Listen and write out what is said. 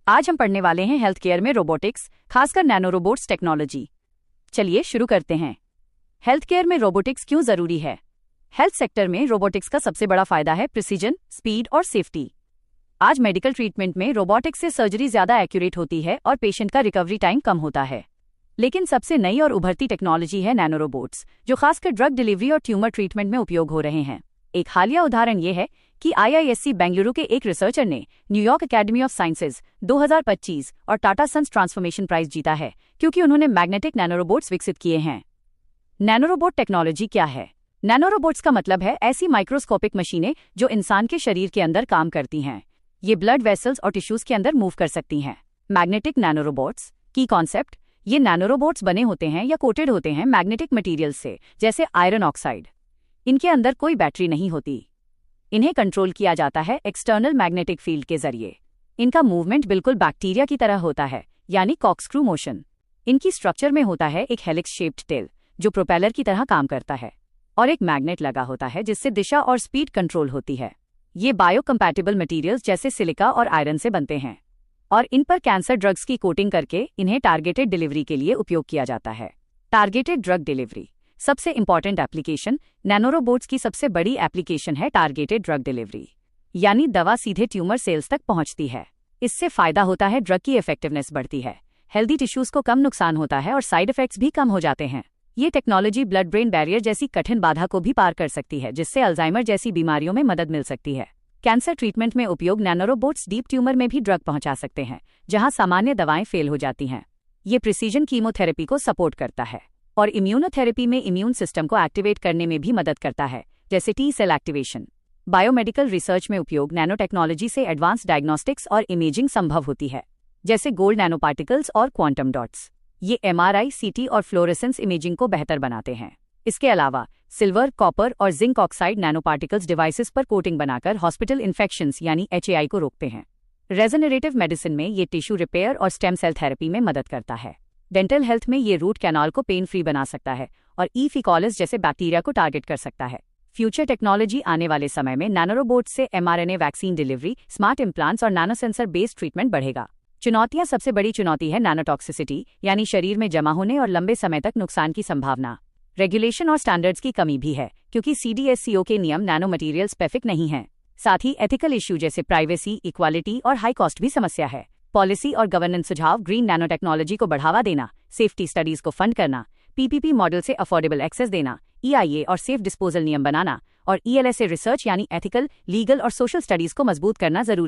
आज हम पढ़ने वाले हैं हेल्थ केयर में रोबोटिक्स, खासकर नैनो रोबोट्स टेक्नोलॉजी। चलिए शुरू करते हैं। हेल्थ केयर में रोबोटिक्स क्यों जरूरी है? हेल्थ सेक्टर में रोबोटिक्स का सबसे बड़ा फायदा है प्रिसीजन, स्पीड और सेफ्टी। आज मेडिकल ट्रीटमेंट में रोबोटिक्स से सर्जरी ज्यादा एक्यूरेट होती है और पेशेंट का रिकवरी टाइम कम होता है। लेकिन सबसे नई और उभरती टेक्नोलॉजी है नैनो रोबोट्स, जो खासकर ड्रग डिलीवरी और ट्यूमर ट्रीटमेंट में उपयोग हो रहे हैं। एक हालिया उदाहरण यह है कि IISc बेंगलुरु के एक रिसर्चर ने न्यूयॉर्क एकेडमी ऑफ साइंसेज 2025 और टाटा सन्स ट्रांसफॉर्मेशन प्राइज जीता है, क्योंकि उन्होंने मैग्नेटिक नैनोरोबोट्स विकसित किए हैं। नैनोरोबोट टेक्नोलॉजी क्या है? नैनोरोबोट्स का मतलब है ऐसी माइक्रोस्कोपिक मशीनें जो इंसान के शरीर के अंदर काम करती हैं। ये ब्लड वेसल्स और टिश्यूज के अंदर मूव कर सकती हैं। मैग्नेटिक नैनोरोबोट्स की कॉन्सेप्ट: ये नैनोरोबोट्स बने होते हैं या कोटेड होते हैं मैग्नेटिक मटेरियल से, जैसे आयरन ऑक्साइड। इनके अंदर कोई बैटरी नहीं होती। इन्हें कंट्रोल किया जाता है एक्सटर्नल मैग्नेटिक फील्ड के जरिए। इनका मूवमेंट बिल्कुल बैक्टीरिया की तरह होता है, यानी कॉर्कस्क्रू मोशन। इनकी स्ट्रक्चर में होता है एक हेलिक्स शेप्ड टेल, जो प्रोपेलर की तरह काम करता है, और एक मैग्नेट लगा होता है जिससे दिशा और स्पीड कंट्रोल होती है। ये बायोकम्पैटिबल मटेरियल्स जैसे सिलिका और आयरन से बनते हैं, और इन पर कैंसर ड्रग्स की कोटिंग करके इन्हें टारगेटेड डिलीवरी के लिए उपयोग किया जाता है। टारगेटेड ड्रग डिलीवरी सबसे इंपॉर्टेंट एप्लीकेशन। नैनोरोबोट्स की सबसे बड़ी एप्लीकेशन है टारगेटेड ड्रग डिलीवरी, यानी दवा सीधे ट्यूमर सेल्स तक पहुंचती है। इससे फायदा होता है, ड्रग की इफेक्टिवनेस बढ़ती है, हेल्दी टिश्यूज को कम नुकसान होता है और साइड इफेक्ट्स भी कम हो जाते हैं। ये टेक्नोलॉजी ब्लड ब्रेन बैरियर जैसी कठिन बाधा को भी पार कर सकती है, जिससे अल्जाइमर जैसी बीमारियों में मदद मिल सकती है। कैंसर ट्रीटमेंट में उपयोग नैनोरोबोट्स डीप ट्यूमर में भी ड्रग पहुंचा सकते हैं, जहां सामान्य दवाएं फेल हो जाती हैं। ये प्रिसीजन कीमोथेरेपी को सपोर्ट करता है और इम्यूनोथेरेपी में इम्यून सिस्टम को एक्टिवेट करने में भी मदद करता है, जैसे T cell activation. Biomedical research में उपयोग नैनो टेक्नोलॉजी से एडवांस डायग्नोस्टिक्स और इमेजिंग संभव होती है, जैसे गोल्ड नैनो पार्टिकल्स और क्वांटम डॉट्स। ये MRI, CT और फ्लोरेसेंस इमेजिंग को बेहतर बनाते हैं। इसके अलावा सिल्वर, कॉपर और zinc oxide nano particles devices पर कोटिंग बनाकर हॉस्पिटल इन्फेक्शंस यानी HAI को रोकते हैं। रेजनरेटिव मेडिसिन में ये टिश्यू रिपेयर और स्टेम सेल थेरेपी में मदद करता है। डेंटल हेल्थ में ये रूट कैनाल को पेन फ्री बना सकता है और ई फिकोलिस जैसे बैक्टीरिया को टारगेट कर सकता है। फ्यूचर टेक्नोलॉजी आने वाले समय में नैनोरोबोट्स से mRNA vaccine delivery, smart implants और नैनोसेंसर बेस्ड ट्रीटमेंट बढ़ेगा। चुनौतियां: सबसे बड़ी चुनौती है नैनोटॉक्सिसिटी, यानी शरीर में जमा होने और लंबे समय तक नुकसान की संभावना। रेगुलेशन और स्टैंडर्ड्स की कमी भी है, क्योंकि CDSCO के नियम नैनो मटीरियल स्पेसिफिक नहीं हैं। साथ ही एथिकल इश्यू जैसे प्राइवेसी, इक्वालिटी और हाई कॉस्ट भी समस्या है। पॉलिसी और गवर्नेंस सुझाव: ग्रीन नैनो टेक्नोलॉजी को बढ़ावा देना, सेफ्टी स्टडीज को फंड करना, PPP मॉडल से अफोर्डेबल एक्सेस देना, EIA और सेफ डिस्पोजल नियम बनाना, और ELSA रिसर्च यानी एथिकल, लीगल और सोशल स्टडीज को मजबूत करना जरूरी